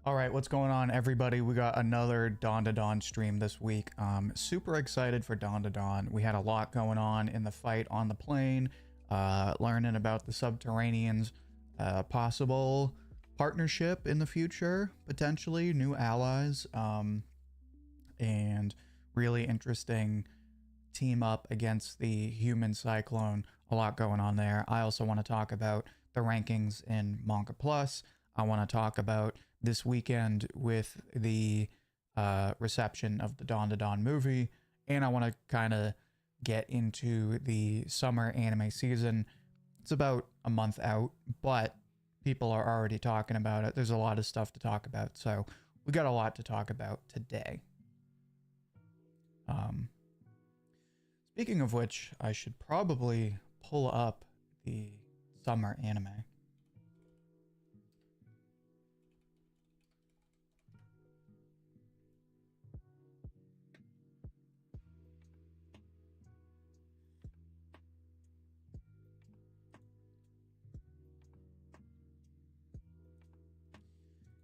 All right, what's going on, everybody? We got another Dandadan stream this week. Super excited for Dandadan. We had a lot going on in the fight on the plane, learning about the Subterraneans, possible partnership in the future, potentially new allies, and really interesting team up against the human cyclone. A lot going on there. I also want to talk about the rankings in Manga Plus. I want to talk about this weekend with the reception of the Dandadan movie, and I want to kind of get into the summer anime season. It's about a month out, but people are already talking about it. There's a lot of stuff to talk about, so we got a lot to talk about today. Speaking of which, I should probably pull up the summer anime.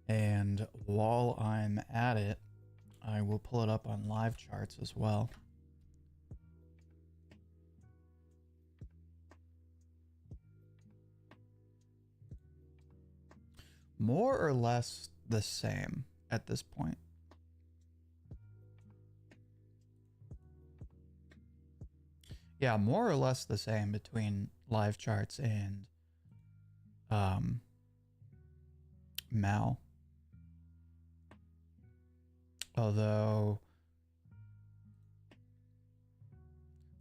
And while I'm at it, I will pull it up on live charts as well. More or less the same at this point. Yeah, more or less the same between live charts and Mal. Although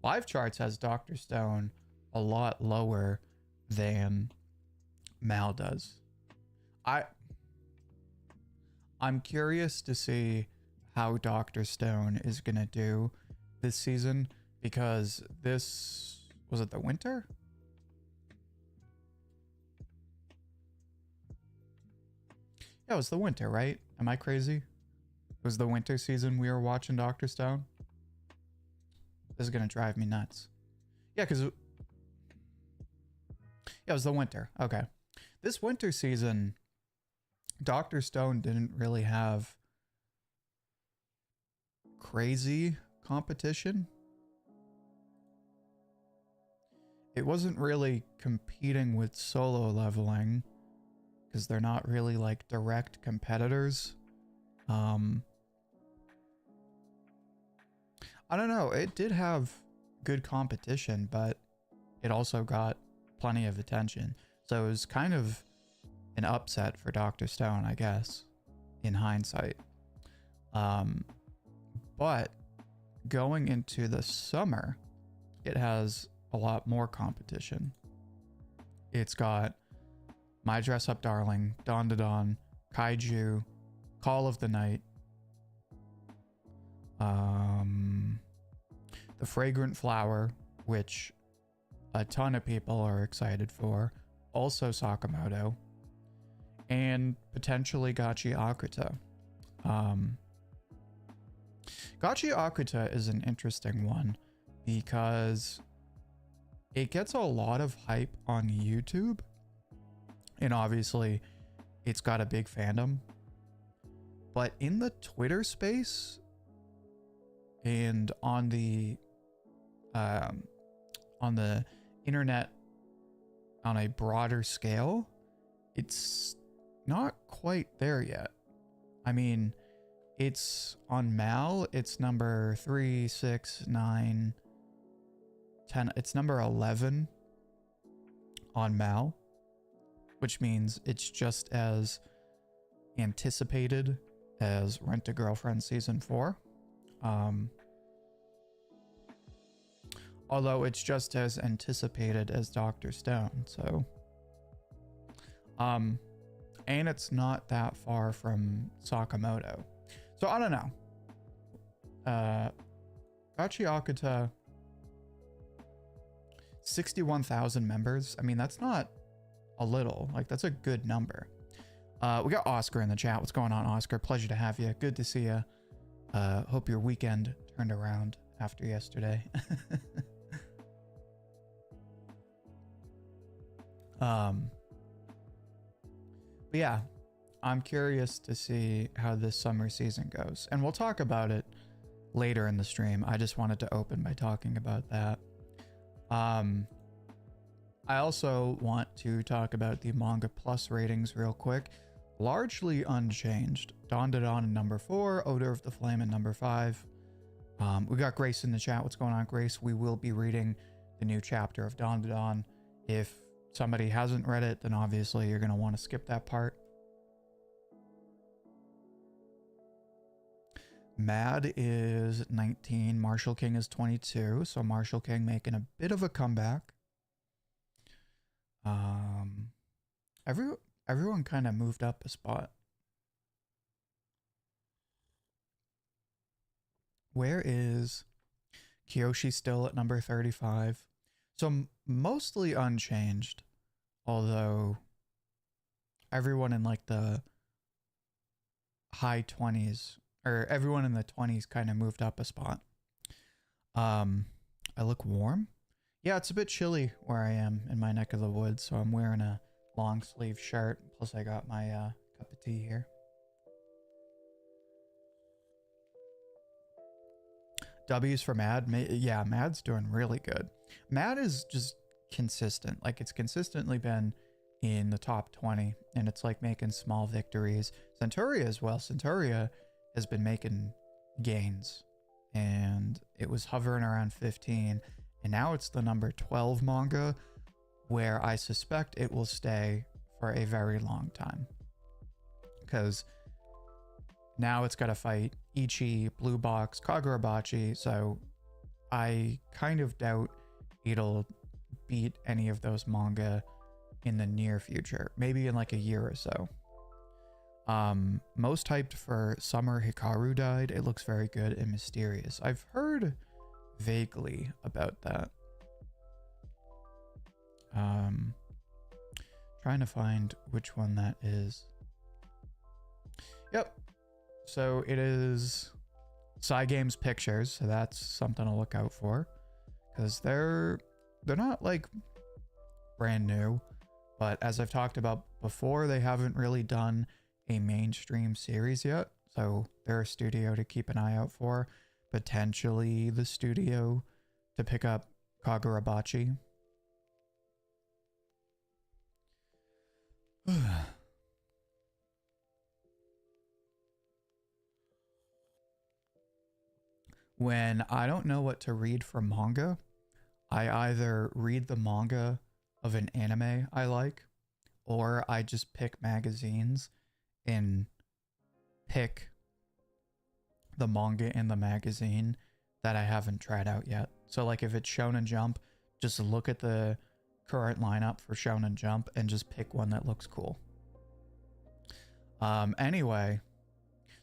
live charts has Dr. Stone a lot lower than Mal does. I'm curious to see how Dr. Stone is gonna do this season, because this was it the winter? Yeah, it was the winter, right? Am I crazy? It was the winter season we were watching Dr. Stone? This is gonna drive me nuts. Yeah, because it was the winter. Okay. This winter season, Dr. Stone didn't really have crazy competition. It wasn't really competing with Solo Leveling, because they're not really like direct competitors. I don't know. It did have good competition, but it also got plenty of attention. So it was kind of an upset for Dr. Stone, I guess, in hindsight. But going into the summer, it has a lot more competition. It's got My Dress Up Darling, Dandadan, Kaiju, Call of the Night, The Fragrant Flower, which a ton of people are excited for, also Sakamoto, and potentially Gachi Akuta. Gachi Akuta is an interesting one because it gets a lot of hype on YouTube, and obviously it's got a big fandom, but in the Twitter space and on the internet on a broader scale, it's not quite there yet. I mean, it's on Mal, it's number 3, 6, 9, 10. It's number 11 on Mal, which means it's just as anticipated as Rent a Girlfriend Season 4. Although it's just as anticipated as Dr. Stone, so. And it's not that far from Sakamoto. So I don't know. Gachi Akuta, 61,000 members. I mean, that's not a little. Like, that's a good number. We got Oscar in the chat. What's going on, Oscar? Pleasure to have you. Good to see you. Hope your weekend turned around after yesterday. But yeah, I'm curious to see how this summer season goes, and we'll talk about it later in the stream. I just wanted to open by talking about that. I also want to talk about the Manga Plus ratings real quick. Largely unchanged. Dandadan in number 4, Odor of the Flame in number 5. We got Grace in the chat. What's going on, Grace? We will be reading the new chapter of Dandadan. If somebody hasn't read it, then obviously you're going to want to skip that part. Mad is 19. Martial King is 22. So Martial King making a bit of a comeback. Everyone kind of moved up a spot. Where is Kyoshi? Still at number 35. So mostly unchanged, although everyone in like the high 20s, or everyone in the 20s kind of moved up a spot. I look warm. Yeah, it's a bit chilly where I am in my neck of the woods, so I'm wearing a long sleeve shirt. Plus I got my cup of tea here. W's for Mad. Yeah, Mad's doing really good. Mad is just consistent. Like, it's consistently been in the top 20, and it's like making small victories. Centuria as well. Centuria has been making gains, and it was hovering around 15, and now it's the number 12 manga, where I suspect it will stay for a very long time, because now it's got to fight Ichi, Blue Box, Kagurabachi, so I kind of doubt it'll beat any of those manga in the near future, maybe in like a year or so. Most hyped for Summer Hikaru Died. It looks very good and mysterious. I've heard vaguely about that. Trying to find which one that is. Yep. So it is Cygames Pictures, so that's something to look out for, because they're not like brand new, but as I've talked about before, they haven't really done a mainstream series yet, so they're a studio to keep an eye out for. Potentially the studio to pick up Kagurabachi. When I don't know what to read for manga, I either read the manga of an anime I like, or I just pick magazines and pick the manga in the magazine that I haven't tried out yet. So like if it's Shonen Jump, just look at the current lineup for Shonen Jump and just pick one that looks cool. Anyway,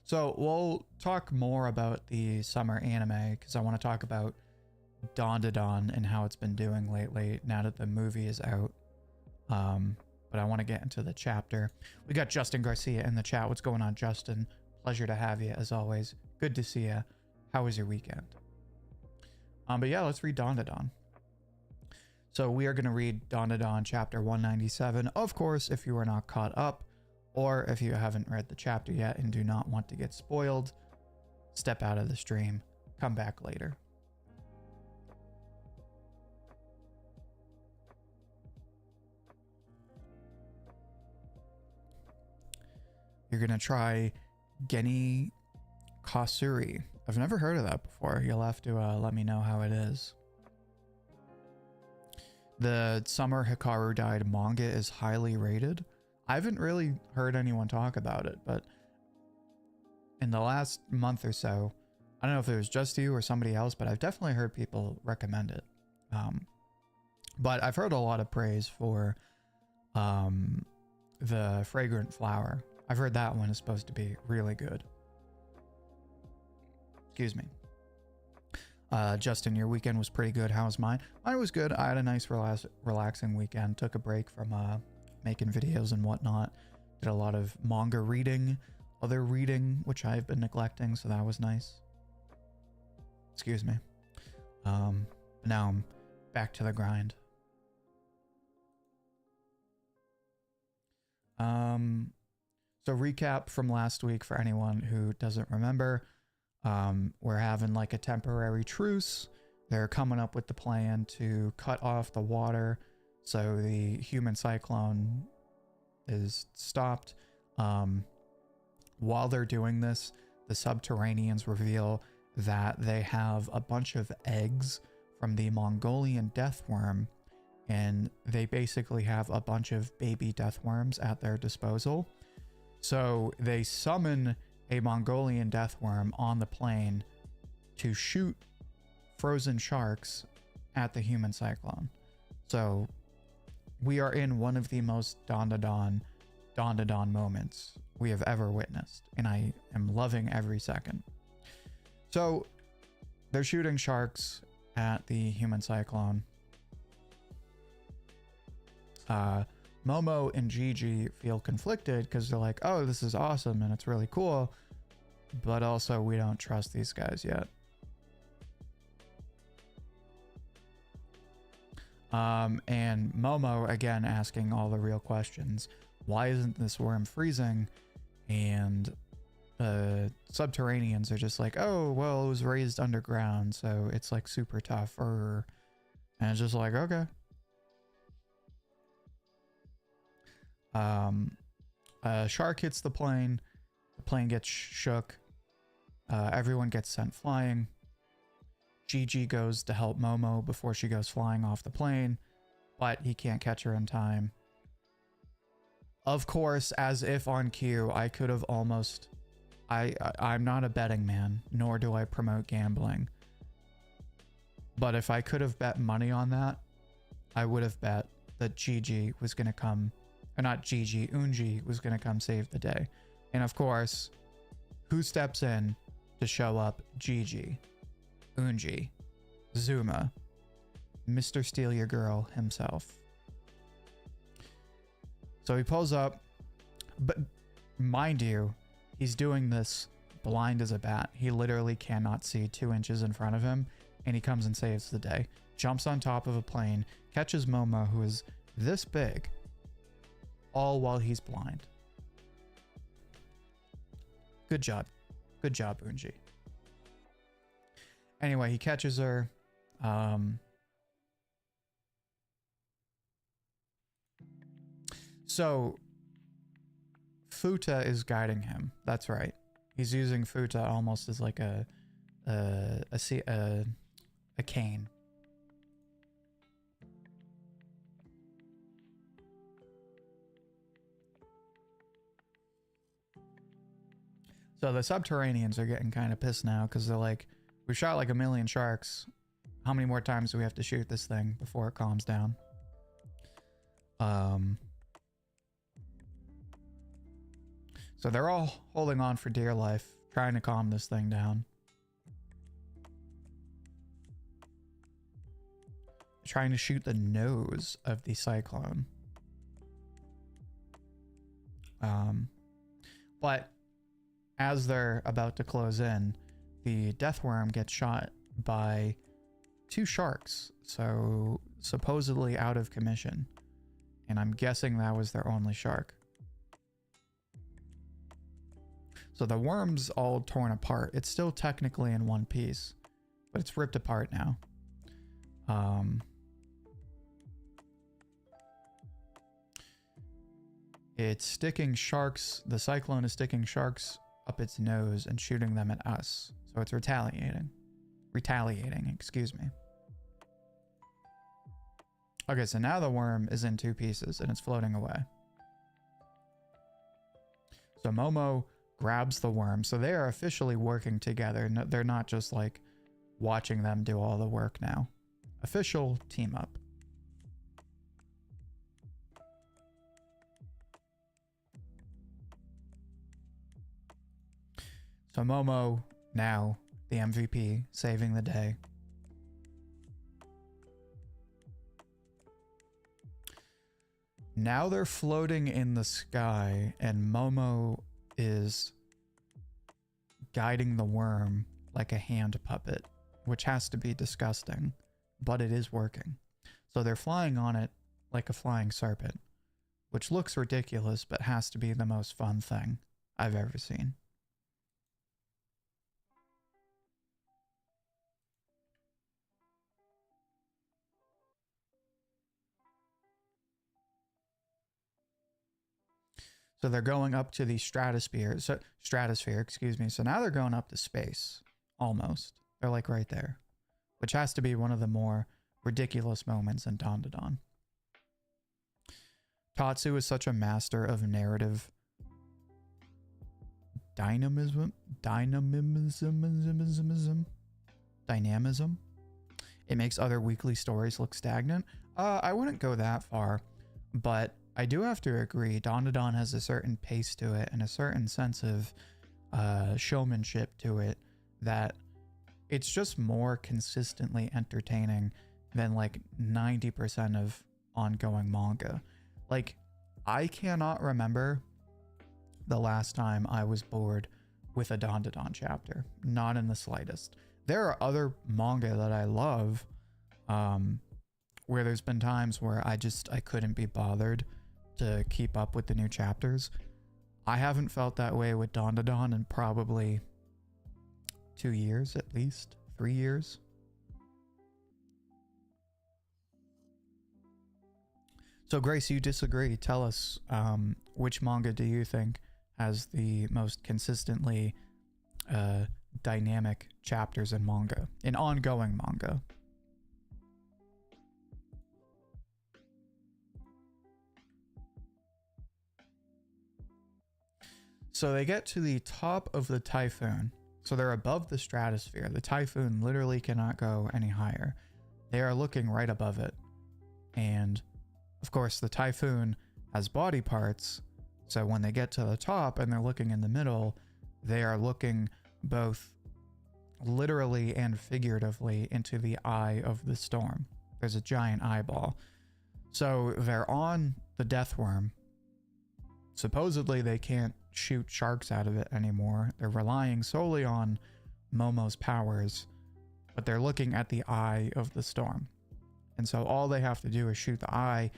so we'll talk more about the summer anime, because I want to talk about Dandadan and how it's been doing lately now that the movie is out. But I want to get into the chapter. We got Justin Garcia in the chat. What's going on, Justin? Pleasure to have you as always. Good to see you. How was your weekend? But yeah, let's read Dandadan. So we are going to read Dandadan chapter 197. Of course, if you are not caught up, or if you haven't read the chapter yet and do not want to get spoiled, step out of the stream, come back later. You're going to try Geni Kasuri. I've never heard of that before. You'll have to let me know how it is. The Summer Hikaru Died manga is highly rated. I haven't really heard anyone talk about it, but in the last month or so, I don't know if it was just you or somebody else, but I've definitely heard people recommend it. But I've heard a lot of praise for the Fragrant Flower. I've heard that one is supposed to be really good. Excuse me. Justin, your weekend was pretty good. How was mine? Mine was good. I had a nice relaxing weekend. Took a break from making videos and whatnot. Did a lot of manga reading, other reading, which I've been neglecting, so that was nice. Excuse me. Now I'm back to the grind. So recap from last week for anyone who doesn't remember. We're having like a temporary truce. They're coming up with the plan to cut off the water so the human cyclone is stopped. While they're doing this, the Subterraneans reveal that they have a bunch of eggs from the Mongolian deathworm, and they basically have a bunch of baby deathworms at their disposal. So they summon a Mongolian deathworm on the plane to shoot frozen sharks at the human cyclone. So we are in one of the most Dandadan moments we have ever witnessed, and I am loving every second. So they're shooting sharks at the human cyclone. Momo and Gigi feel conflicted because they're like, oh, this is awesome and it's really cool, but also we don't trust these guys yet. And Momo again asking all the real questions. Why isn't this worm freezing? And the Subterraneans are just like, oh, well, it was raised underground, so it's like super tough. And it's just like, okay. A shark hits the plane gets shook, everyone gets sent flying. Gigi goes to help Momo before she goes flying off the plane, but he can't catch her in time. Of course, as if on cue, I could have almost... I'm not a betting man, nor do I promote gambling. But if I could have bet money on that, I would have bet that Gigi was going to come... Or not Gigi, Ouji was going to come save the day. And of course, who steps in to show up? Gigi, Ouji, Zuma, Mr. Steal Your Girl himself. So he pulls up, but mind you, he's doing this blind as a bat. He literally cannot see 2 inches in front of him, and he comes and saves the day. Jumps on top of a plane, catches Momo, who is this big, all while he's blind. Good job. Good job, Ouji. Anyway, he catches her. So Futa is guiding him. That's right. He's using Futa almost as like a cane. So the Subterraneans are getting kind of pissed now because they're like, we shot like 1 million sharks. How many more times do we have to shoot this thing before it calms down? So they're all holding on for dear life, trying to calm this thing down. Trying to shoot the nose of the cyclone. But as they're about to close in, the deathworm gets shot by 2 sharks, so supposedly out of commission. And I'm guessing that was their only shark. So the worm's all torn apart. It's still technically in one piece, but it's ripped apart now. It's sticking sharks. The cyclone is sticking sharks up its nose and shooting them at us. So it's retaliating. Excuse me. Okay, so now the worm is in 2 pieces and it's floating away. So Momo grabs the worm. So they are officially working together. No, they're not just like watching them do all the work now. Official team up. So Momo, now the MVP, saving the day. Now they're floating in the sky and Momo is guiding the worm like a hand puppet, which has to be disgusting, but it is working. So they're flying on it like a flying serpent. which looks ridiculous, but has to be the most fun thing I've ever seen. So they're going up to the stratosphere, excuse me. So now they're going up to space, almost. They're like right there, which has to be one of the more ridiculous moments in Dandadan. Tatsu is such a master of narrative dynamism. It makes other weekly stories look stagnant. I wouldn't go that far, but I do have to agree, Dandadan has a certain pace to it and a certain sense of showmanship to it that it's just more consistently entertaining than like 90% of ongoing manga. Like, I cannot remember the last time I was bored with a Dandadan chapter. Not in the slightest. There are other manga that I love where there's been times where I couldn't be bothered to keep up with the new chapters. I haven't felt that way with Dandadan in probably 2 years, at least 3 years. So Grace, you disagree. Tell us, which manga do you think has the most consistently dynamic chapters in manga, in ongoing manga? So they get to the top of the typhoon. So they're above the stratosphere. The typhoon literally cannot go any higher. They are looking right above it. And of course, the typhoon has body parts. So when they get to the top and they're looking in the middle, they are looking both literally and figuratively into the eye of the storm. There's a giant eyeball. So they're on the death worm. Supposedly they can't shoot sharks out of it anymore. They're relying solely on Momo's powers, but they're looking at the eye of the storm. And so all they have to do is shoot the eye.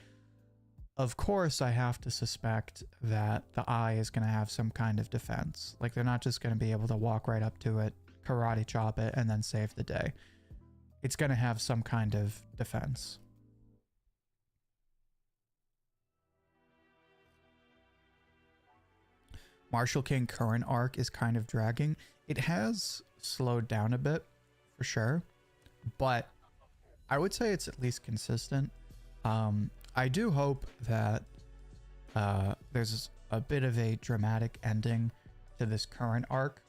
Of course, I have to suspect that the eye is going to have some kind of defense. Like, they're not just going to be able to walk right up to it, karate chop it, and then save the day. It's going to have some kind of defense. Martial King current arc is kind of dragging. It has slowed down a bit, for sure, but I would say it's at least consistent. I do hope that there's a bit of a dramatic ending to this current arc,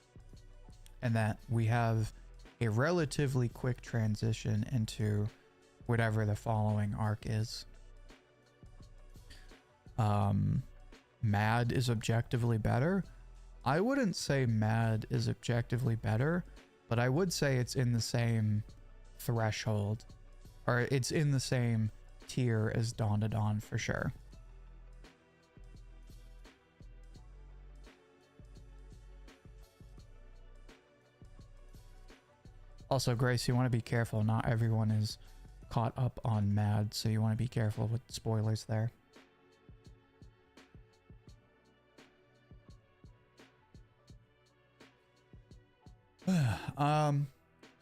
and that we have a relatively quick transition into whatever the following arc is. Mad is objectively better. I wouldn't say Mad is objectively better, but I would say it's in the same threshold, or it's in the same tier as Dandadan for sure. Also, Grace, you want to be careful. Not everyone is caught up on Mad, so you want to be careful with spoilers there.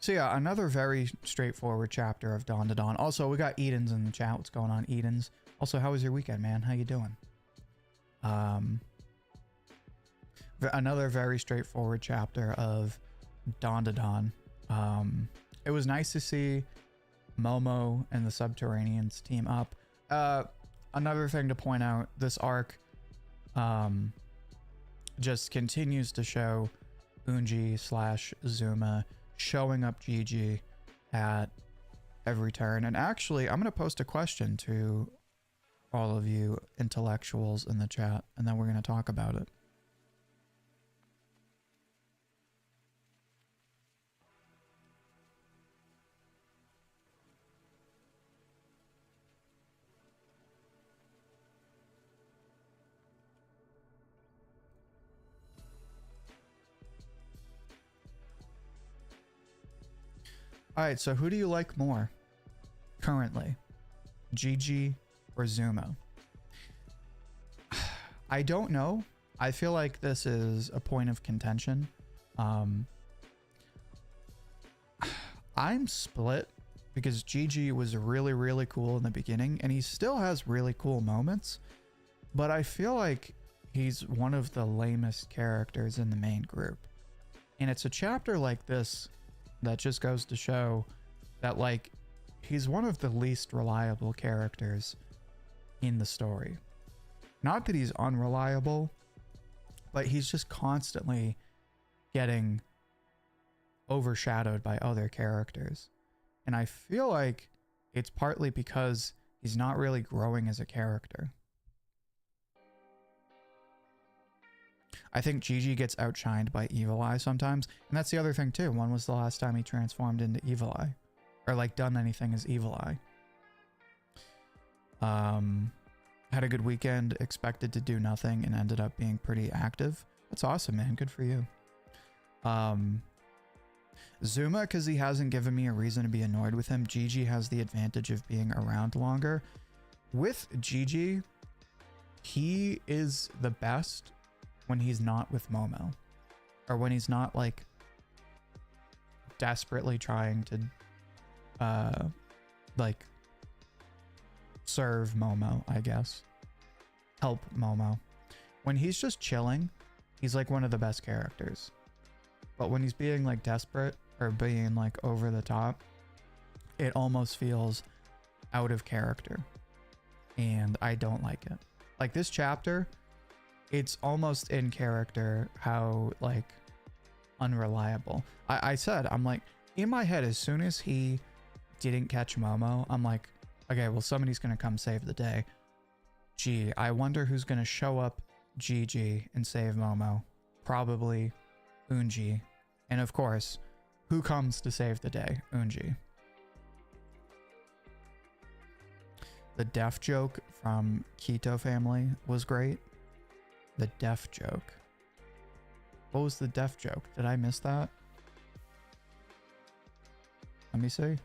So yeah, another very straightforward chapter of Dandadan. Also, we got Eden's in the chat. What's going on, Eden's? Also, how was your weekend, man? How you doing? Another very straightforward chapter of Dandadan. It was nice to see Momo and the Subterraneans team up. Another thing to point out, this arc just continues to show Ouji / Zuma showing up GG at every turn. And actually, I'm going to post a question to all of you intellectuals in the chat, and then we're going to talk about it. Alright, so who do you like more currently? GG or Zuma? I don't know. I feel like this is a point of contention. I'm split because Gigi was really, really cool in the beginning, and he still has really cool moments, but I feel like he's one of the lamest characters in the main group. And it's a chapter like this that just goes to show that, like, he's one of the least reliable characters in the story. Not that he's unreliable, but he's just constantly getting overshadowed by other characters. And I feel like it's partly because he's not really growing as a character. I think Gigi gets outshined by Evil Eye sometimes, and that's the other thing too. When was the last time he transformed into Evil Eye? Or like done anything as Evil Eye? Had a good weekend, expected to do nothing, and ended up being pretty active. That's awesome, man. Good for you. Zuma, because he hasn't given me a reason to be annoyed with him. Gigi has the advantage of being around longer. With Gigi, he is the best when he's not with Momo, or when he's not like desperately trying to like serve Momo, I guess, help Momo. When he's just chilling, he's like one of the best characters. But when he's being like desperate or being like over the top, it almost feels out of character, and I don't like it. Like this chapter, it's almost in character how like unreliable. I said, I'm like, in my head, as soon as he didn't catch Momo, I'm like, okay, well, somebody's gonna come save the day. Gee, I wonder who's gonna show up Gigi and save Momo. Probably Ouji. And of course, who comes to save the day? Ouji. The deaf joke from Keto Family was great. The deaf joke. What was the deaf joke? Did I miss that? Let me see.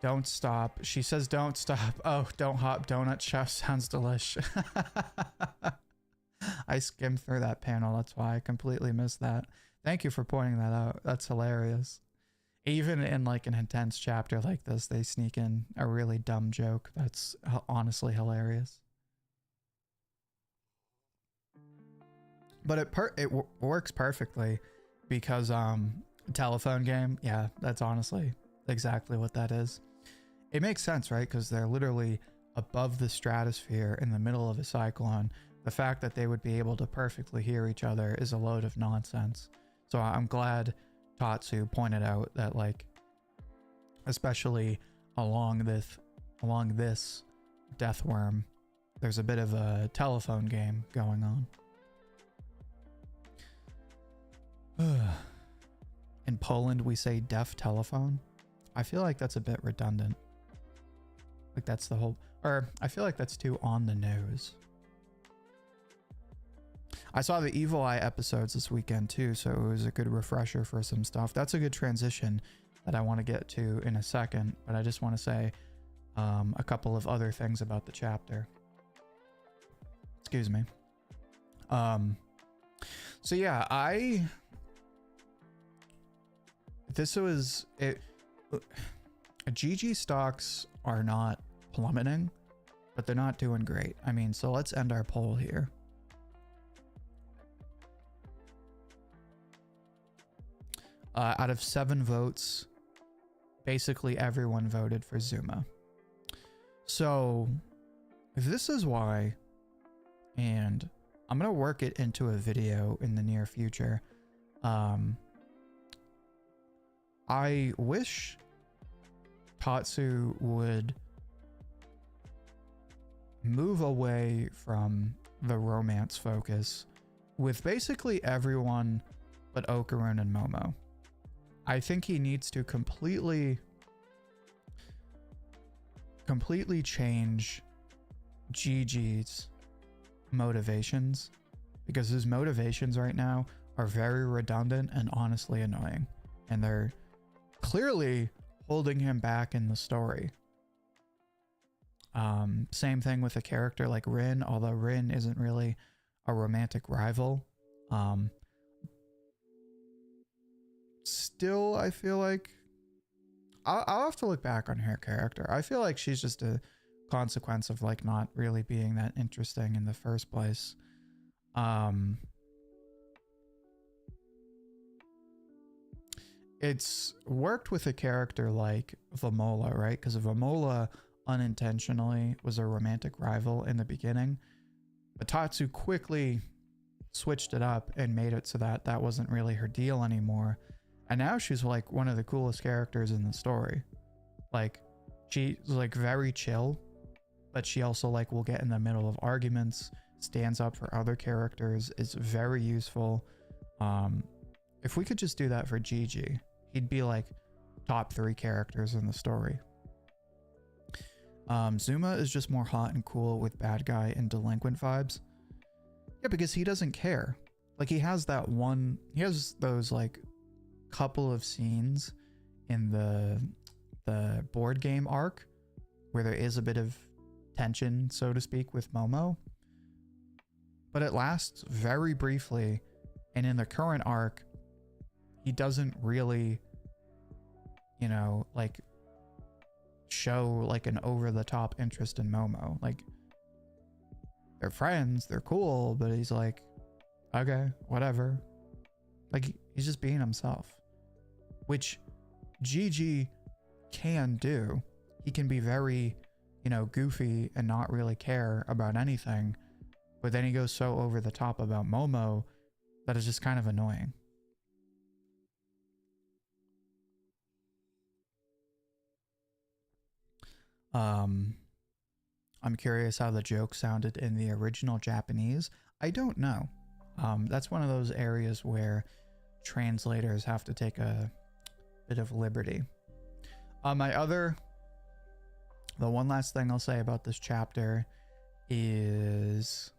Don't stop. She says don't stop. Oh, don't hop. Donut chef sounds delish. I skimmed through that panel. That's why I completely missed that. Thank you for pointing that out. That's hilarious. Even in like an intense chapter like this, they sneak in a really dumb joke. That's honestly hilarious. But it works perfectly because telephone game. Yeah, that's honestly exactly what that is. It makes sense, right? Because they're literally above the stratosphere in the middle of a cyclone. The fact that they would be able to perfectly hear each other is a load of nonsense. So I'm glad Tatsu pointed out that, like, especially along this death worm, there's a bit of a telephone game going on. In Poland, we say deaf telephone. I feel like that's a bit redundant. Like that's the whole, or I feel like that's too on the nose. I saw the Evil Eye episodes this weekend too, so it was a good refresher for some stuff. That's a good transition that I want to get to in a second, but I just want to say a couple of other things about the chapter. Excuse me. So yeah, this was it. GG stocks are not plummeting, but they're not doing great. I mean, so let's end our poll here. Out of 7 votes, basically everyone voted for Zuma. So if this is why, and I'm going to work it into a video in the near future. I wish Tatsu would move away from the romance focus with basically everyone but Okarun and Momo. I think he needs to completely change Gigi's motivations, because his motivations right now are very redundant and honestly annoying, and they're clearly holding him back in the story. Same thing with a character like Rin, although Rin isn't really a romantic rival. Still, I feel like I'll have to look back on her character. I feel like she's just a consequence of like not really being that interesting in the first place. It's worked with a character like Vamola, right? Because Vamola unintentionally was a romantic rival in the beginning, but Tatsu quickly switched it up and made it so that that wasn't really her deal anymore. And now she's like one of the coolest characters in the story. Like, she's like very chill, but she also like will get in the middle of arguments, stands up for other characters, is very useful. If we could just do that for Gigi, he'd be like top 3 characters in the story. Zuma is just more hot and cool with bad guy and delinquent vibes. Yeah, because he doesn't care. Like, he has those like couple of scenes in the board game arc where there is a bit of tension, so to speak, with Momo, but it lasts very briefly. And in the current arc, he doesn't really, you know, like show like an over-the-top interest in Momo. Like, they're friends, they're cool, but he's like, okay, whatever. Like, he's just being himself, which Gigi can do. He can be very, you know, goofy and not really care about anything, but then he goes so over the top about Momo that is just kind of annoying. I'm curious how the joke sounded in the original Japanese. I don't know. That's one of those areas where translators have to take a bit of liberty. The one last thing I'll say about this chapter is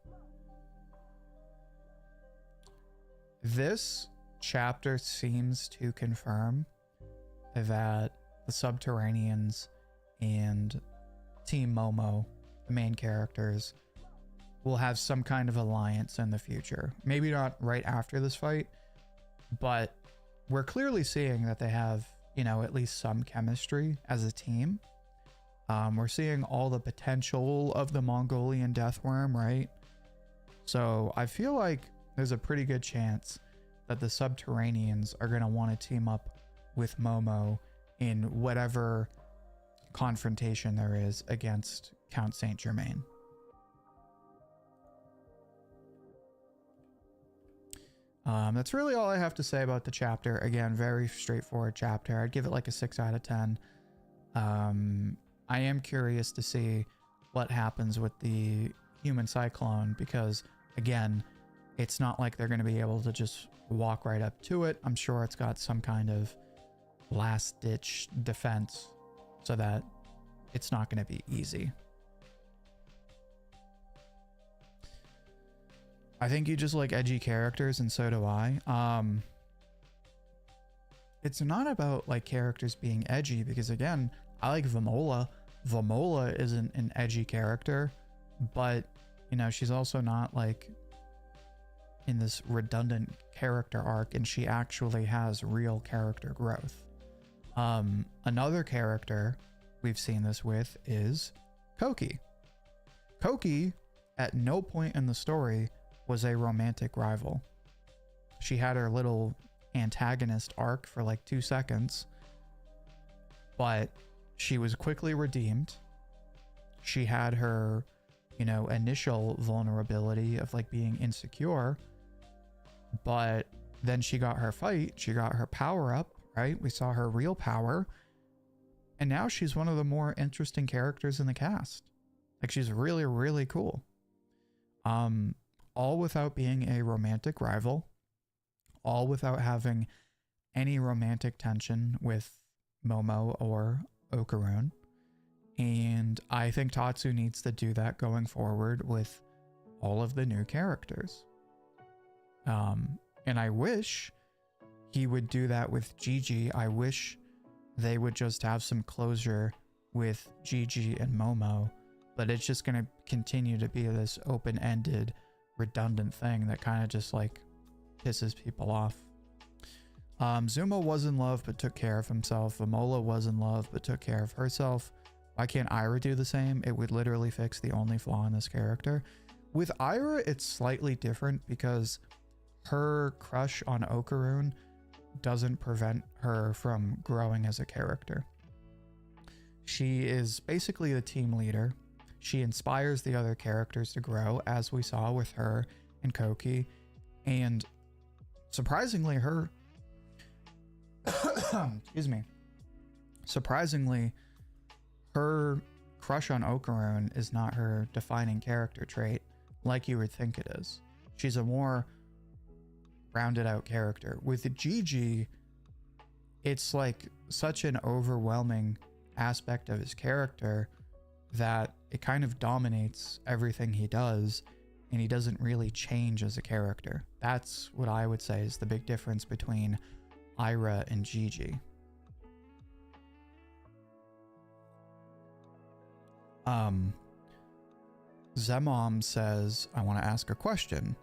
this chapter seems to confirm that the Subterraneans and Team Momo, the main characters, will have some kind of alliance in the future. Maybe not right after this fight, but we're clearly seeing that they have, you know, at least some chemistry as a team. We're seeing all the potential of the Mongolian Deathworm, right? So I feel like there's a pretty good chance that the Subterraneans are going to want to team up with Momo in whatever confrontation there is against Count Saint Germain. That's really all I have to say about the chapter. Again, very straightforward chapter. I'd give it like a 6 out of 10. I am curious to see what happens with the human cyclone, because again, it's not like they're going to be able to just walk right up to it. I'm sure it's got some kind of last ditch defense so that it's not going to be easy. I think you just like edgy characters, and so do I. It's not about like characters being edgy, because again, I like Vamola. Vamola isn't an edgy character, but you know, she's also not like in this redundant character arc, and she actually has real character growth. Another character we've seen this with is Koki. Koki at no point in the story was a romantic rival. She had her little antagonist arc for like 2 seconds, but she was quickly redeemed. She had her, you know, initial vulnerability of like being insecure, but then she got her fight, she got her power up, right? We saw her real power, and now she's one of the more interesting characters in the cast. Like, she's really, really cool. All without being a romantic rival, all without having any romantic tension with Momo or Okarun. And I think Tatsu needs to do that going forward with all of the new characters. And I wish he would do that with Gigi. I wish they would just have some closure with Gigi and Momo, but it's just going to continue to be this open-ended, redundant thing that kind of just like pisses people off. Zuma was in love but took care of himself. Vamola was in love but took care of herself. Why can't Ira do the same? It would literally fix the only flaw in this character. With Ira, it's slightly different because her crush on Okaroon doesn't prevent her from growing as a character. She is basically the team leader. She inspires the other characters to grow, as we saw with her and Koki. And surprisingly, her excuse me. Surprisingly, her crush on Okaroon is not her defining character trait like you would think it is. She's a more rounded out character. With Gigi, it's like such an overwhelming aspect of his character that it kind of dominates everything he does, and he doesn't really change as a character. That's what I would say is the big difference between Ira and Gigi. Zemom says, I want to ask a question.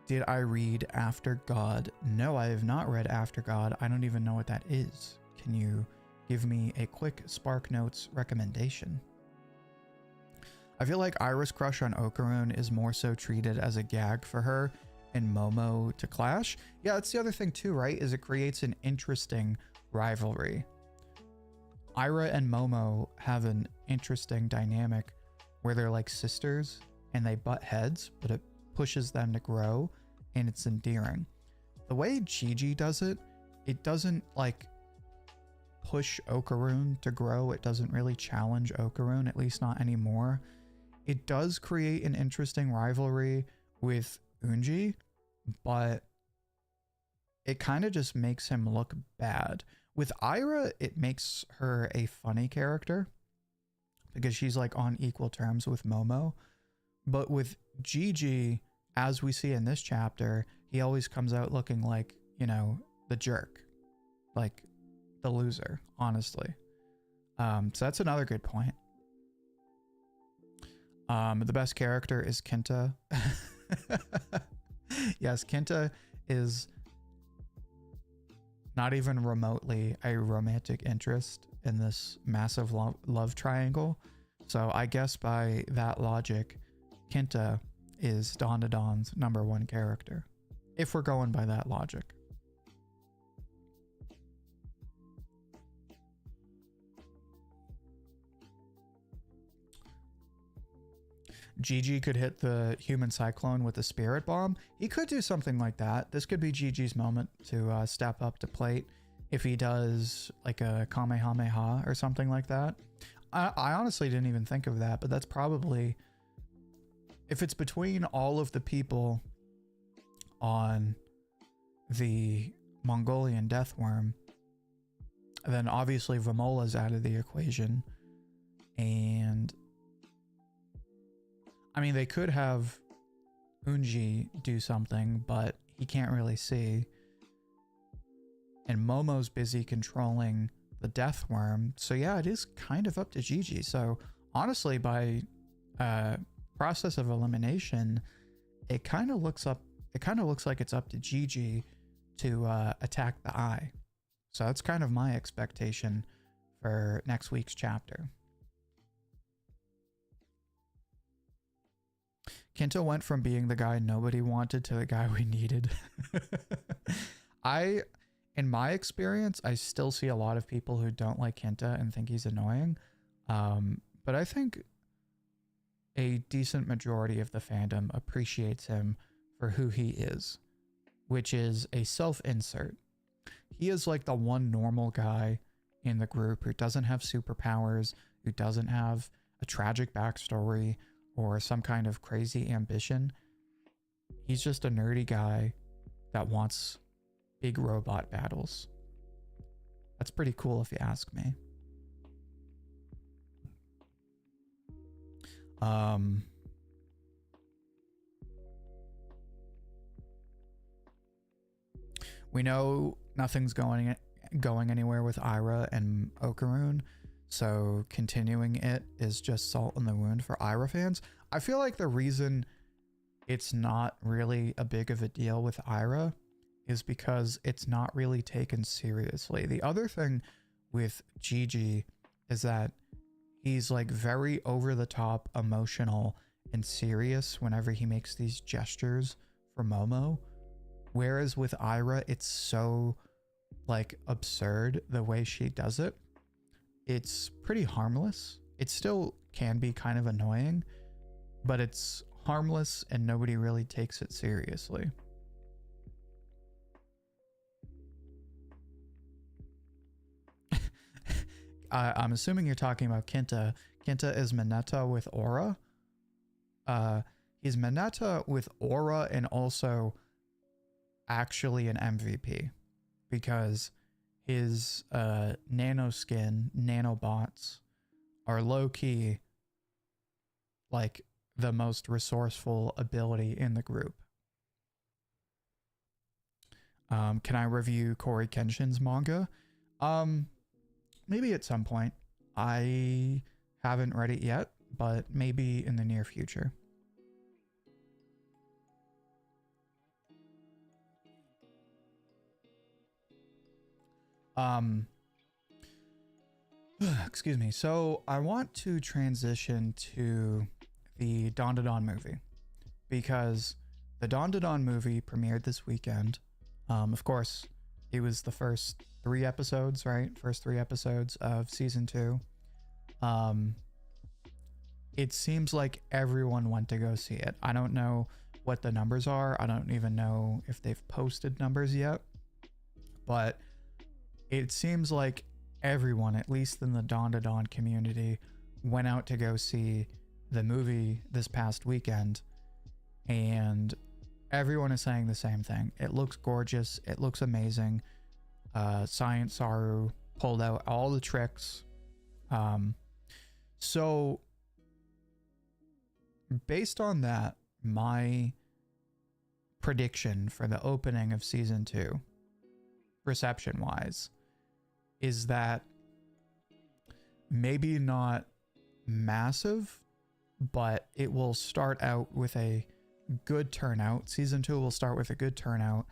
Did I read After God? No, I have not read After God. I don't even know what that is. Can you give me a quick Spark Notes recommendation? I feel like Ira's crush on Okaroon is more so treated as a gag for her and Momo to clash. Yeah, that's the other thing too, right? Is it creates an interesting rivalry. Ira and Momo have an interesting dynamic where they're like sisters and they butt heads, but it pushes them to grow and it's endearing. The way Gigi does it, it doesn't like push Okaroon to grow. It doesn't really challenge Okaroon, at least not anymore. It does create an interesting rivalry with Ouji, but it kind of just makes him look bad. With Ira, it makes her a funny character because she's like on equal terms with Momo. But with Gigi, as we see in this chapter, he always comes out looking like, you know, the jerk, like the loser, honestly. So that's another good point. The best character is Kenta. Yes, Kenta is not even remotely a romantic interest in this massive love triangle. So I guess by that logic, Kenta is Dandadan's #1 character, if we're going by that logic. Gigi could hit the human cyclone with a spirit bomb. He could do something like that. This could be Gigi's moment to step up to plate if he does like a Kamehameha or something like that. I honestly didn't even think of that, but that's probably, if it's between all of the people on the Mongolian death worm, then obviously Vamola's out of the equation. And I mean, they could have Ouji do something, but he can't really see. And Momo's busy controlling the death worm. So yeah, it is kind of up to Gigi. So honestly, by process of elimination, it kind of looks like it's up to Gigi to attack the eye. So that's kind of my expectation for next week's chapter. Kento went from being the guy nobody wanted to the guy we needed. In my experience, I still see a lot of people who don't like Kenta and think he's annoying. But I think a decent majority of the fandom appreciates him for who he is, which is a self-insert. He is like the one normal guy in the group who doesn't have superpowers, who doesn't have a tragic backstory or some kind of crazy ambition. He's just a nerdy guy that wants big robot battles. That's pretty cool if you ask me. We know nothing's going anywhere with Ira and Okaroon, so continuing it is just salt in the wound for Ira fans. I feel like the reason it's not really a big of a deal with Ira is because it's not really taken seriously. The other thing with Gigi is that he's like very over the top emotional and serious whenever he makes these gestures for Momo. Whereas with Ira, it's so like absurd the way she does it. It's pretty harmless. It still can be kind of annoying, but it's harmless and nobody really takes it seriously. I'm assuming you're talking about Kinta. Kinta is Mineta with Aura. He's Mineta with Aura and also actually an MVP because his nanoskin, nanobots are low-key like the most resourceful ability in the group. Can I review Corey Kenshin's manga? Maybe at some point. I haven't read it yet, but maybe in the near future. Excuse me. So I want to transition to the Dandadan movie because the Dandadan movie premiered this weekend. Of course, it was the first 3 episodes, right? First 3 episodes of season 2. It seems like everyone went to go see it. I don't know what the numbers are. I don't even know if they've posted numbers yet, but it seems like everyone, at least in the Dandadan community, went out to go see the movie this past weekend, and everyone is saying the same thing. It looks gorgeous. It looks amazing. Science Saru pulled out all the tricks. So based on that, my prediction for the opening of season 2, reception wise, is that maybe not massive, but it will start out with a good turnout. Season 2 will start with a good turnout.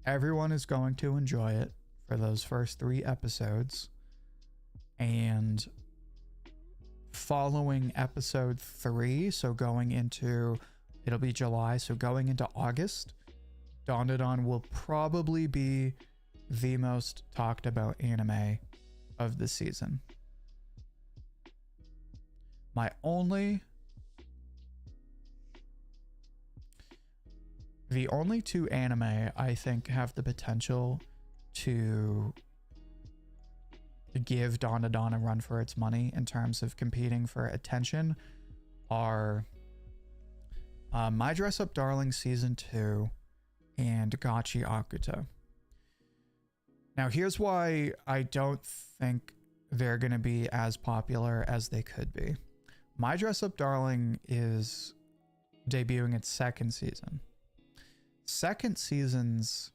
Everyone is going to enjoy it for those first 3 episodes. And following episode 3, so going into, it'll be July, so going into August, Dandadan will probably be the most talked about anime of the season. The only 2 anime I think have the potential to give Dandadan a run for its money in terms of competing for attention are My Dress Up Darling Season 2 and Gachi Akuta. Now, here's why I don't think they're going to be as popular as they could be. My Dress Up Darling is debuting its 2nd season. Second seasons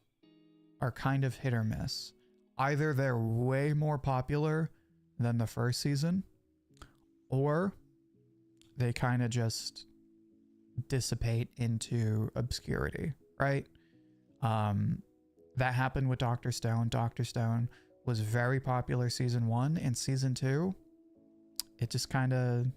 are kind of hit or miss. Either they're way more popular than the first season, or they kind of just dissipate into obscurity, right? That happened with Dr. Stone. Dr. Stone was very popular season 1, and season 2, it just kind of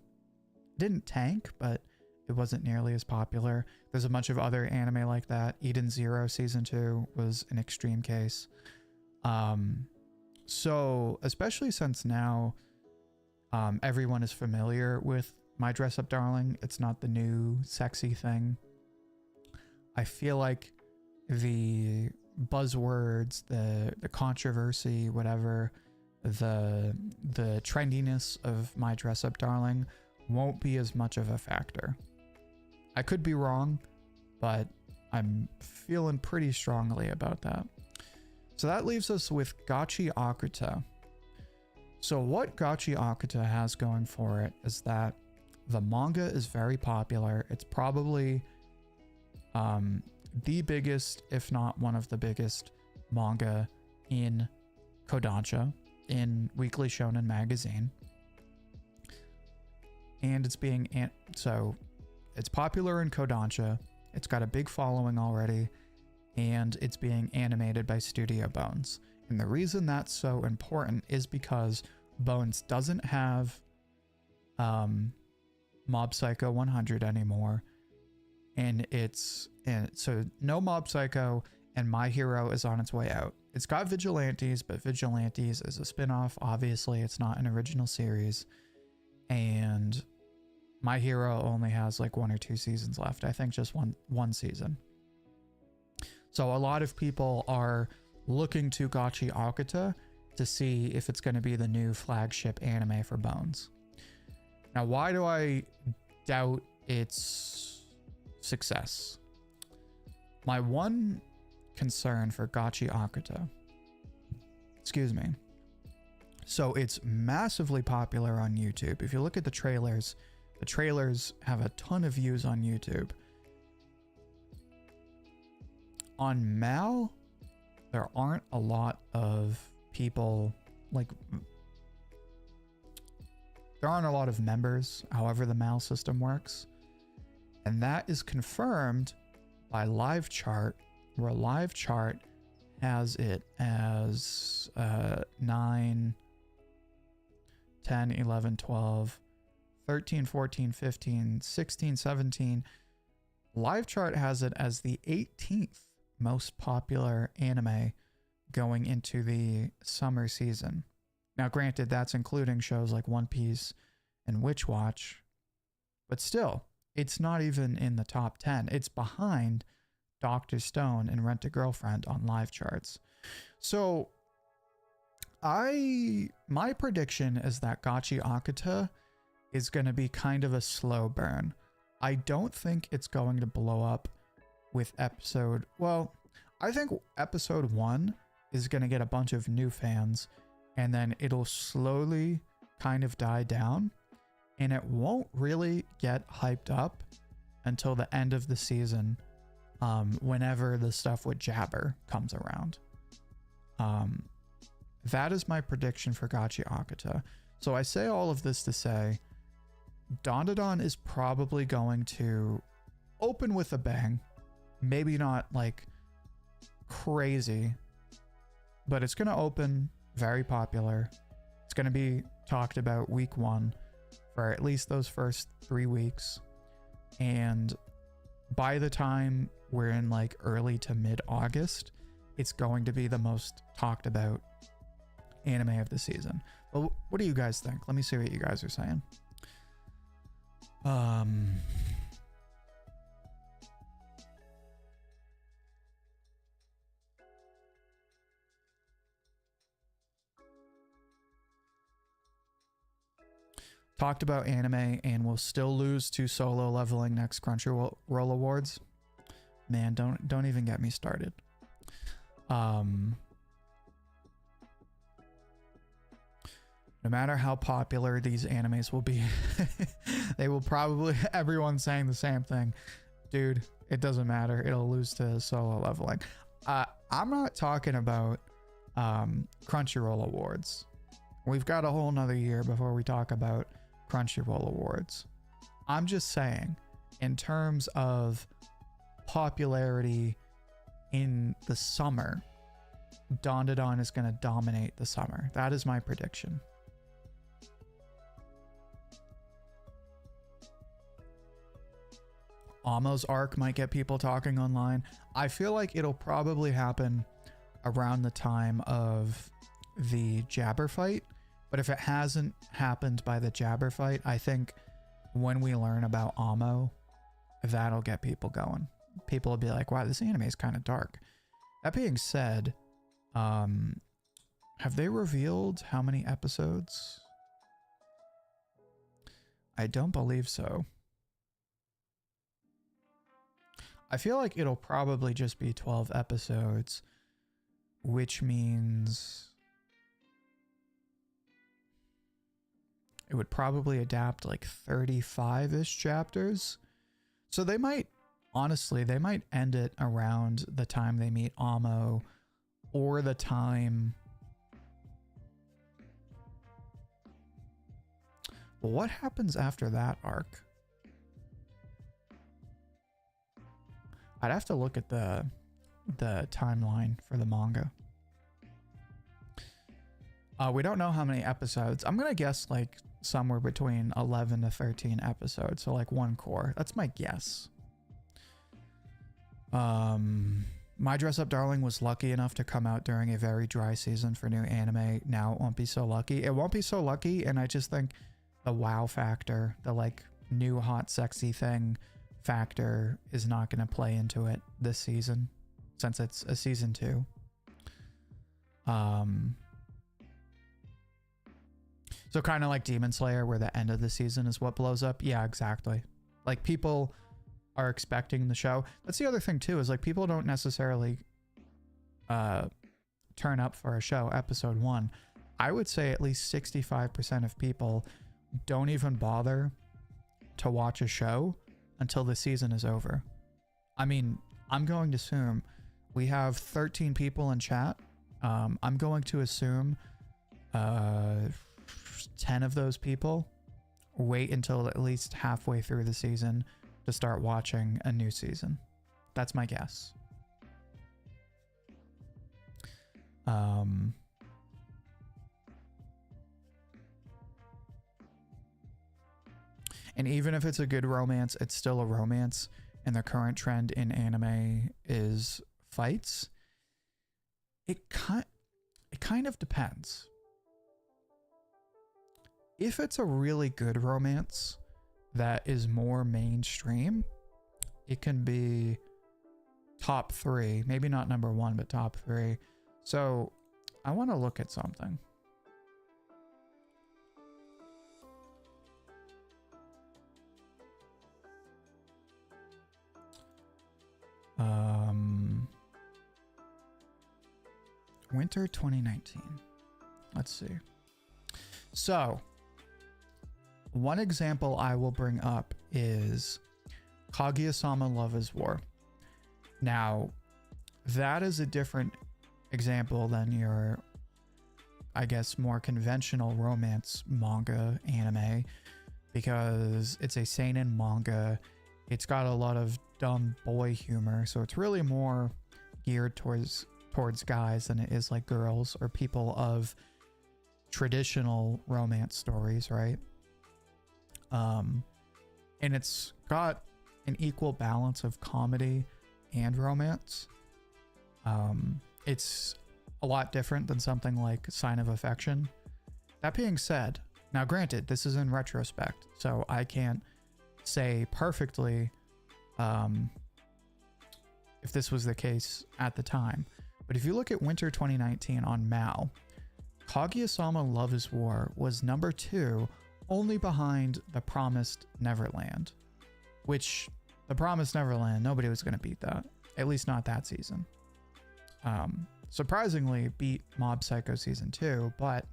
didn't tank, but it wasn't nearly as popular. There's a bunch of other anime like that. Eden Zero season 2 was an extreme case. So especially since now everyone is familiar with My Dress Up Darling, it's not the new sexy thing. I feel like the buzzwords, the controversy, whatever, the trendiness of My Dress Up Darling won't be as much of a factor. I could be wrong, but I'm feeling pretty strongly about that. So that leaves us with Gachi Akuta. So what Gachi Akuta has going for it is that the manga is very popular. It's probably the biggest, if not one of the biggest, manga in Kodansha, in Weekly Shonen magazine. And it's being, so it's popular in Kodansha. It's got a big following already, and it's being animated by Studio Bones. And the reason that's so important is because Bones doesn't have Mob Psycho 100 anymore. And so no Mob Psycho, and My Hero is on its way out. It's got Vigilantes, but Vigilantes is a spin-off. Obviously, it's not an original series. And My Hero only has like 1 or 2 seasons left. I think just one season. So a lot of people are looking to Gachi Akuta to see if it's going to be the new flagship anime for Bones. Now, why do I doubt its success? My one concern for Gachi Akuta, excuse me, so it's massively popular on YouTube. If you look at the trailers have a ton of views on YouTube. On Mal, there aren't a lot of people, like, there aren't a lot of members, however the Mal system works. And that is confirmed by Live Chart, where Live Chart has it as 9, 10, 11, 12, 13, 14, 15, 16, 17. Live Chart has it as the 18th most popular anime going into the summer season. Now, granted, that's including shows like One Piece and Witch Watch, but still, it's not even in the top 10. It's behind Dr. Stone and Rent a Girlfriend on Live Charts. So, my prediction is that Gachi Akuta is going to be kind of a slow burn. I don't think it's going to blow up with I think episode 1 is going to get a bunch of new fans, and then it'll slowly kind of die down, and it won't really get hyped up until the end of the season, whenever the stuff with Jabber comes around. That is my prediction for Gachi Akuta. So I say all of this to say, Dandadan is probably going to open with a bang. Maybe not like crazy, but it's going to open very popular. It's going to be talked about week 1 for at least those first 3 weeks. And by the time we're in like early to mid-August, it's going to be the most talked about anime of the season. Well, what do you guys think? Let me see what you guys are saying. Talked about anime and will still lose to solo leveling next Crunchyroll Awards. Man, don't even get me started. No matter how popular these animes will be, they will probably, everyone's saying the same thing. Dude, it doesn't matter. It'll lose to solo leveling. I'm not talking about Crunchyroll Awards. We've got a whole nother year before we talk about Crunchyroll Awards. I'm just saying, in terms of popularity in the summer, Dandadan is going to dominate the summer. That is my prediction. Amo's arc might get people talking online. I feel like it'll probably happen around the time of the Jabber fight. But if it hasn't happened by the Jabber fight, I think when we learn about Amo, that'll get people going. People will be like, wow, this anime is kind of dark. That being said, have they revealed how many episodes? I don't believe so. I feel like it'll probably just be 12 episodes, which means it would probably adapt like 35-ish chapters. So they might, honestly, they might end it around the time they meet Amo or the time. What happens after that arc? I'd have to look at the timeline for the manga. We don't know how many episodes. I'm gonna guess like somewhere between 11 to 13 episodes, so like one core. That's my guess. My Dress Up Darling was lucky enough to come out during a very dry season for new anime. Now it won't be so lucky. It won't be so lucky, and I just think the wow factor, the like new hot sexy thing factor, is not going to play into it this season since it's a season 2. So kind of like Demon Slayer, where the end of the season is what blows up. Yeah, exactly. Like people are expecting the show. That's the other thing too, is like people don't necessarily turn up for a show episode 1. I would say at least 65% of people don't even bother to watch a show until the season is over. I mean, I'm going to assume we have 13 people in chat. I'm going to assume 10 of those people wait until at least halfway through the season to start watching a new season. That's my guess. And even if it's a good romance, it's still a romance, and the current trend in anime is fights. It kind of depends. If it's a really good romance that is more mainstream, it can be top 3, maybe not number 1, but top 3. So I want to look at something. Winter 2019. Let's see. So one example I will bring up is Kaguya-sama Love is War. Now, that is a different example than your, I guess, more conventional romance manga anime, because it's a seinen manga. It's got a lot of dumb boy humor, so it's really more geared towards guys than it is like girls or people of traditional romance stories, right? And it's got an equal balance of comedy and romance. It's a lot different than something like Sign of Affection. That being said, now granted, this is in retrospect, so I can't say perfectly if this was the case at the time. But if you look at Winter 2019 on Mal, Kaguya-sama Love is War was number 2, only behind The Promised Neverland, which The Promised Neverland, nobody was going to beat that, at least not that season. Surprisingly beat Mob Psycho season 2, but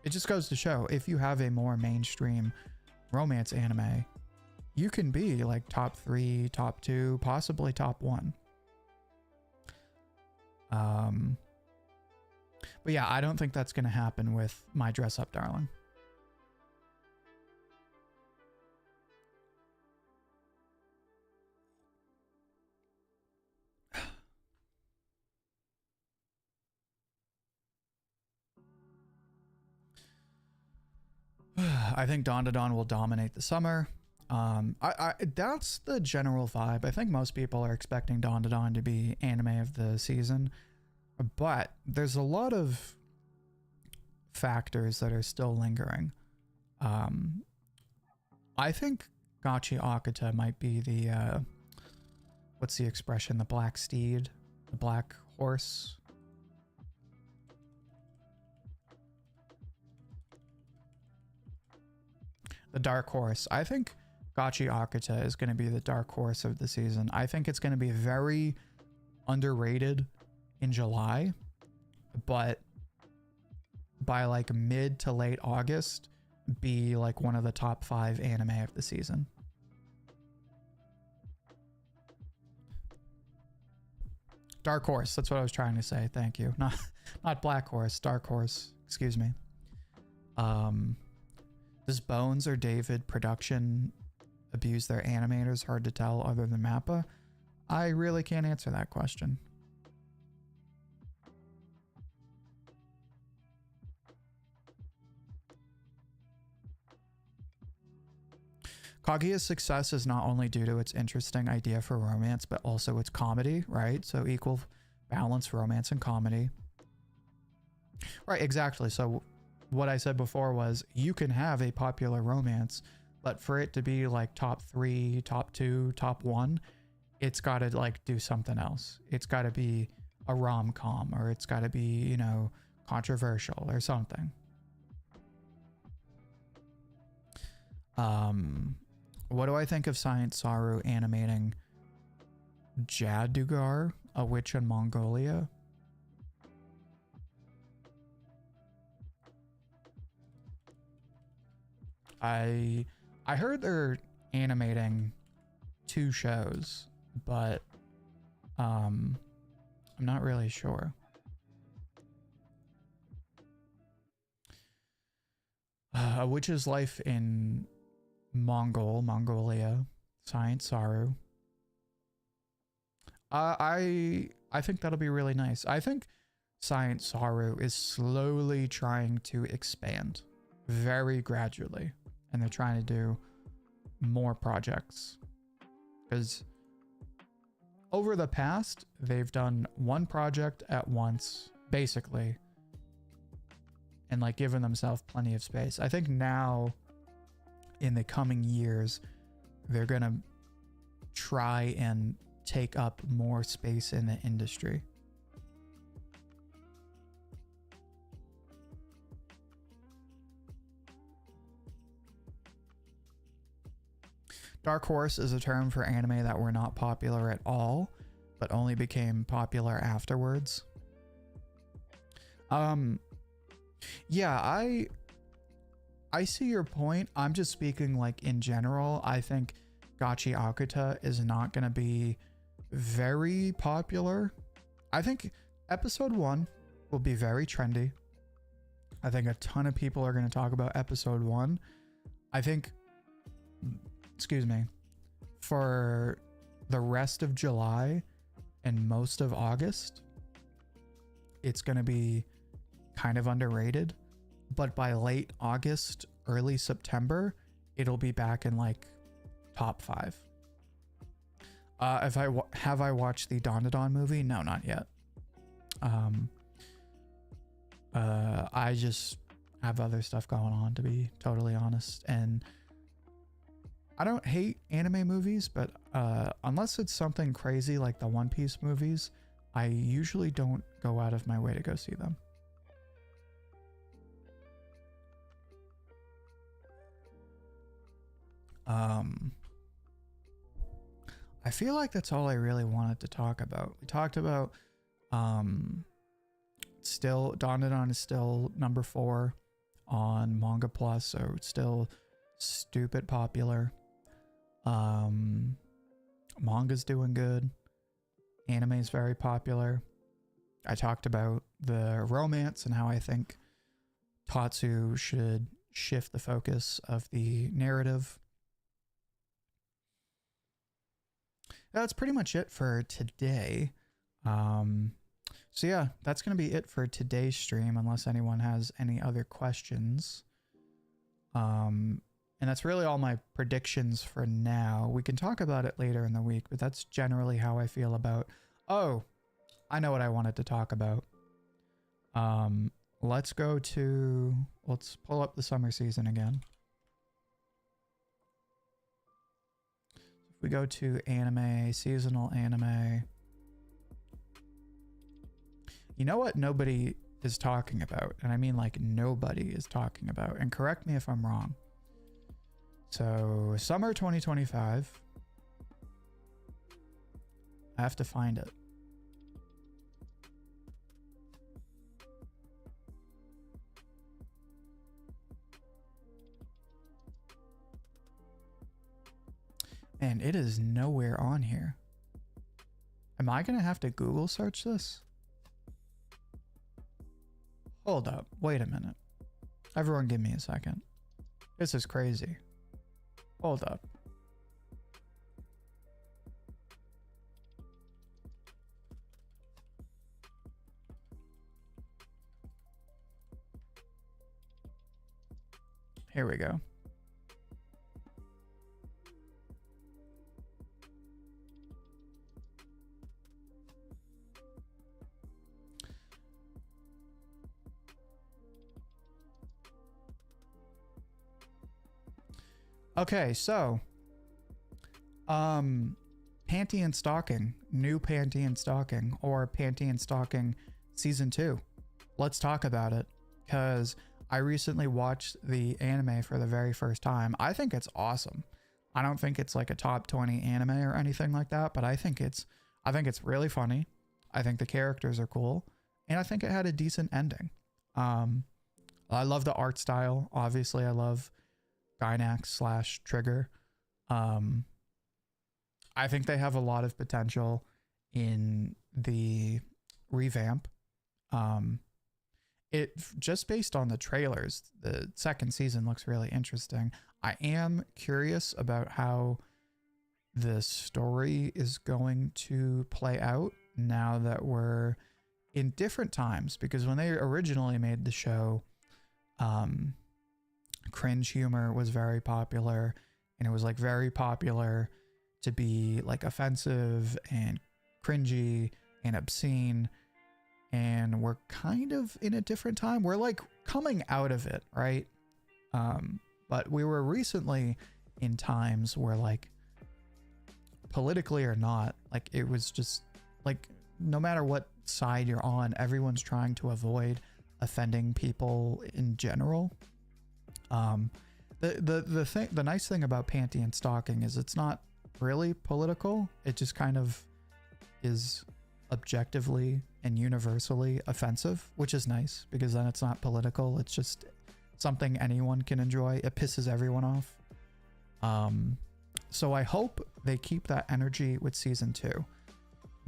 it just goes to show, if you have a more mainstream romance anime, you can be like top 3, top 2, possibly top 1. But yeah, I don't think that's going to happen with My Dress Up Darling. I think Dandadan will dominate the summer. That's the general vibe. I think most people are expecting Dandadan to be anime of the season, but there's a lot of factors that are still lingering. I think Gachi Akata might be the what's the expression? The black steed, the black horse. The dark horse. I think Gachi Akata is going to be the dark horse of the season. I think it's going to be very underrated in July, but by like mid to late August, be like one of the top 5 anime of the season. Dark Horse. That's what I was trying to say. Thank you. Not Black Horse. Dark Horse. Excuse me. Does Bones or David Production abuse their animators? Hard to tell other than Mappa. I really can't answer that question. Kaguya's success is not only due to its interesting idea for romance, but also its comedy, right? So equal balance, romance and comedy. Right, exactly. So what I said before was you can have a popular romance, but for it to be like top 3, top 2, top 1, it's got to like do something else. It's got to be a rom-com, or it's got to be, you know, controversial or something. What do I think of Science Saru animating Jadugar, a witch in Mongolia? I heard they're animating 2 shows, but I'm not really sure. A witch's life in Mongolia, Science Saru. I think that'll be really nice. I think Science Saru is slowly trying to expand, very gradually, and they're trying to do more projects. Because over the past, they've done one project at once, basically, and like given themselves plenty of space. I think now, in the coming years, they're gonna try and take up more space in the industry. Dark Horse is a term for anime that were not popular at all, but only became popular afterwards. Yeah, I see your point. I'm just speaking like in general. I think Gachi Akuta is not going to be very popular. I think episode 1 will be very trendy. I think a ton of people are going to talk about episode 1. I think, excuse me, for the rest of July and most of August, it's going to be kind of underrated. But by late August, early September, it'll be back in like top 5. Have I watched the Dandadan movie? No, not yet. I just have other stuff going on, to be totally honest. And I don't hate anime movies, but unless it's something crazy like the One Piece movies, I usually don't go out of my way to go see them. I feel like that's all I really wanted to talk about. We talked about still Dandadan is still number 4 on Manga Plus, so it's still stupid popular. Manga's doing good. Anime is very popular. I talked about the romance and how I think Tatsu should shift the focus of the narrative. That's pretty much it for today. So yeah, that's going to be it for today's stream, unless anyone has any other questions. And that's really all my predictions for now. We can talk about it later in the week, but that's generally how I feel about... Oh, I know what I wanted to talk about. Let's pull up the summer season again. We go to anime, seasonal anime. You know what nobody is talking about? And I mean like nobody is talking about. And correct me if I'm wrong. So summer 2025. I have to find it. And it is nowhere on here. Am I gonna have to Google search this? Hold up, wait a minute. Everyone give me a second. This is crazy. Hold up. Here we go. Okay, so Panty and Stocking, new Panty and Stocking, or Panty and Stocking season 2. Let's talk about it, because I recently watched the anime for the very first time. I think it's awesome. I don't think it's like a top 20 anime or anything like that, but I think it's really funny. I think the characters are cool, and I think it had a decent ending. I love the art style. Obviously, I love Gainax / Trigger. I think they have a lot of potential in the revamp. It just based on the trailers, the second season looks really interesting. I am curious about how the story is going to play out now that we're in different times, because when they originally made the show, cringe humor was very popular, and it was like very popular to be like offensive and cringy and obscene. And we're kind of in a different time. We're like coming out of it, right? But we were recently in times where, like, politically or not, like, it was just like, no matter what side you're on, everyone's trying to avoid offending people in general. The nice thing about Panty and Stocking is it's not really political. It just kind of is objectively and universally offensive, which is nice, because then it's not political. It's just something anyone can enjoy. It pisses everyone off. So I hope they keep that energy with season 2,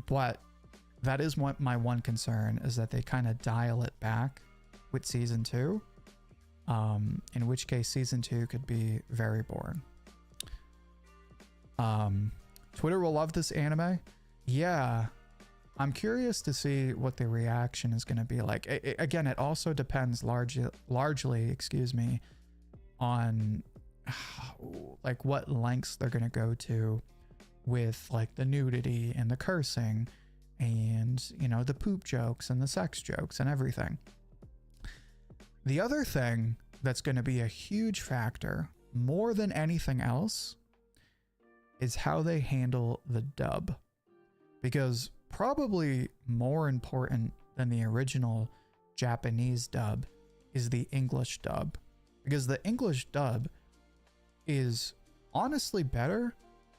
but that is what my one concern is, that they kind of dial it back with season 2, in which case season 2 could be very boring. Twitter will love this anime. Yeah, I'm curious to see what the reaction is going to be like. Again, it also depends largely, excuse me, on like what lengths they're going to go to with like the nudity and the cursing and, you know, the poop jokes and the sex jokes and everything. The other thing that's going to be a huge factor, more than anything else, is how they handle the dub. Because probably more important than the original Japanese dub is the English dub. Because the English dub is honestly better,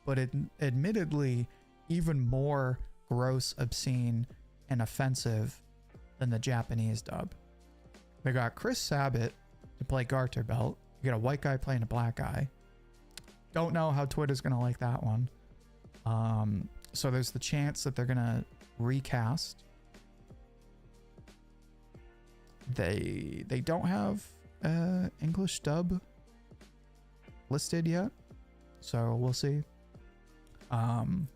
but admittedly even more gross, obscene, and offensive than the Japanese dub. They got Chris Sabat to play Garterbelt. You got a white guy playing a black guy. Don't know how Twitter's gonna like that one. So there's the chance that they're gonna recast. They don't have English dub listed yet, so we'll see. And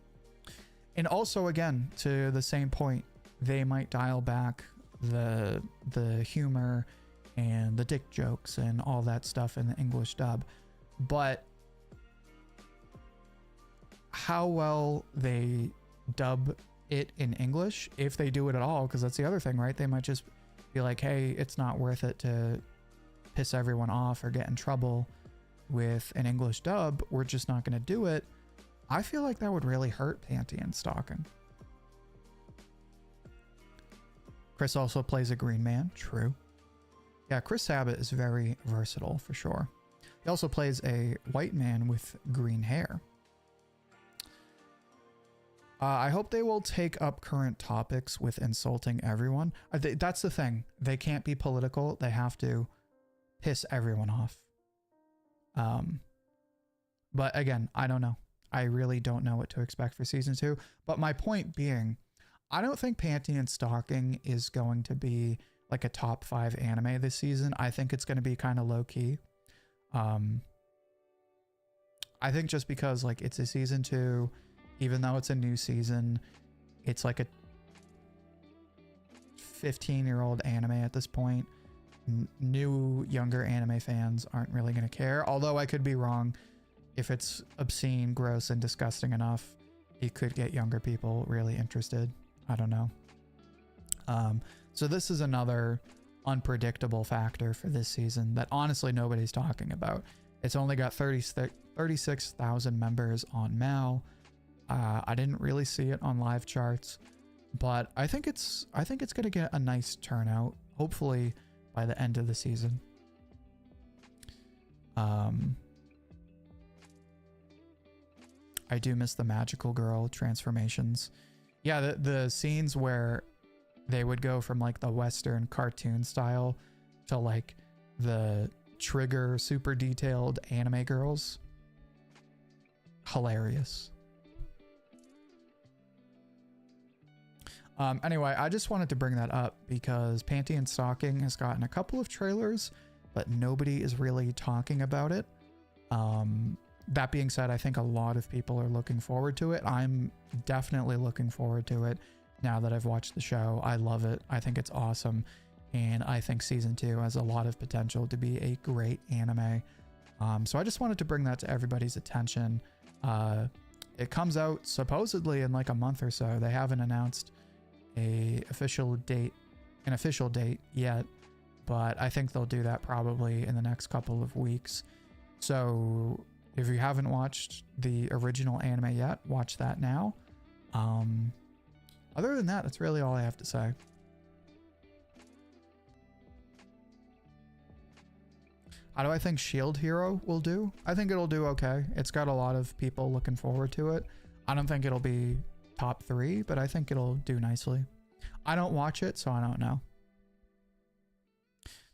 also, again, to the same point, they might dial back the humor and the dick jokes and all that stuff in the English dub. But how well they dub it in English, if they do it at all, because that's the other thing, right? They might just be like, hey, it's not worth it to piss everyone off or get in trouble with an English dub. We're just not going to do it. I feel like that would really hurt Panty and Stocking. Chris also plays a green man. True. Yeah, Chris Sabat is very versatile for sure. He also plays a white man with green hair. I hope they will take up current topics with insulting everyone. That's the thing. They can't be political. They have to piss everyone off. But again, I don't know. I really don't know what to expect for season 2. But my point being, I don't think Panty and Stalking is going to be like a top 5 anime this season. I think it's going to be kind of low key. I think just because like it's a season 2, even though it's a new season, it's like a 15-year-old anime at this point. New younger anime fans aren't really going to care, although I could be wrong. If it's obscene, gross, and disgusting enough, it could get younger people really interested. I don't know. So this is another unpredictable factor for this season that honestly nobody's talking about. It's only got 36,000 members on Mal. I didn't really see it on live charts, but I think it's going to get a nice turnout, hopefully by the end of the season. I do miss the magical girl transformations. Yeah, the scenes where they would go from like the Western cartoon style to like the trigger super detailed anime girls. Hilarious. Anyway, I just wanted to bring that up because Panty and Stalking has gotten a couple of trailers, but nobody is really talking about it. That being said, I think a lot of people are looking forward to it. I'm definitely looking forward to it now that I've watched the show. I love it. I think it's awesome. And I think season 2 has a lot of potential to be a great anime. So I just wanted to bring that to everybody's attention. It comes out supposedly in like a month or so. They haven't announced an official date yet, but I think they'll do that probably in the next couple of weeks. So if you haven't watched the original anime yet, watch that now. Other than that, that's really all I have to say. How do I think Shield Hero will do? I think it'll do okay. It's got a lot of people looking forward to it. I don't think it'll be top 3, but I think it'll do nicely. I don't watch it, so I don't know.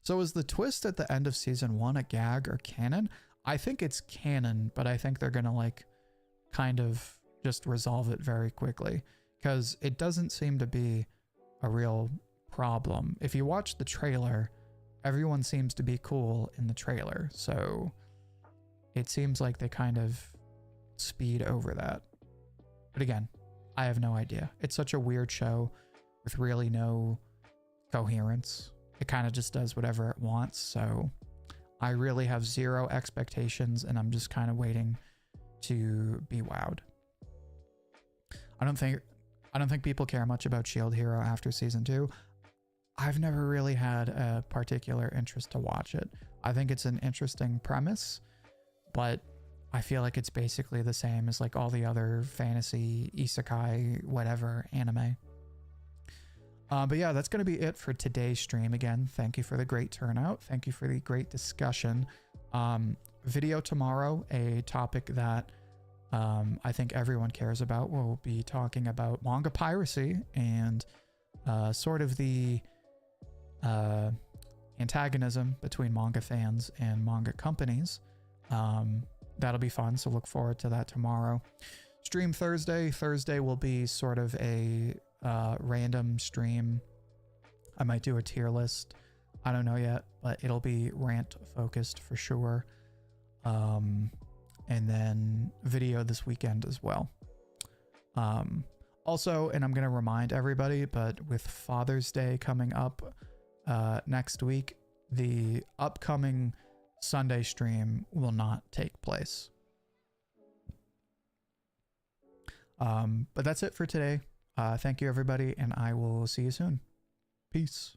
So is the twist at the end of season 1 a gag or canon? I think it's canon, but I think they're going to like kind of just resolve it very quickly because it doesn't seem to be a real problem. If you watch the trailer, everyone seems to be cool in the trailer. So it seems like they kind of speed over that. But again, I have no idea. It's such a weird show with really no coherence. It kind of just does whatever it wants. So I really have zero expectations and I'm just kind of waiting to be wowed. I don't think people care much about Shield Hero after season 2. I've never really had a particular interest to watch it. I think it's an interesting premise, but I feel like it's basically the same as like all the other fantasy, isekai, whatever anime. But yeah, that's going to be it for today's stream. Again, thank you for the great turnout. Thank you for the great discussion. Video tomorrow, a topic that I think everyone cares about. We'll be talking about manga piracy and sort of the antagonism between manga fans and manga companies. That'll be fun, so look forward to that tomorrow. Stream Thursday. Thursday will be sort of a random stream. I might do a tier list. I don't know yet, but it'll be rant focused for sure. And then video this weekend as well. Also, and I'm going to remind everybody, but with Father's Day coming up next week, the upcoming Sunday stream will not take place. But that's it for today. Thank you, everybody, and I will see you soon. Peace.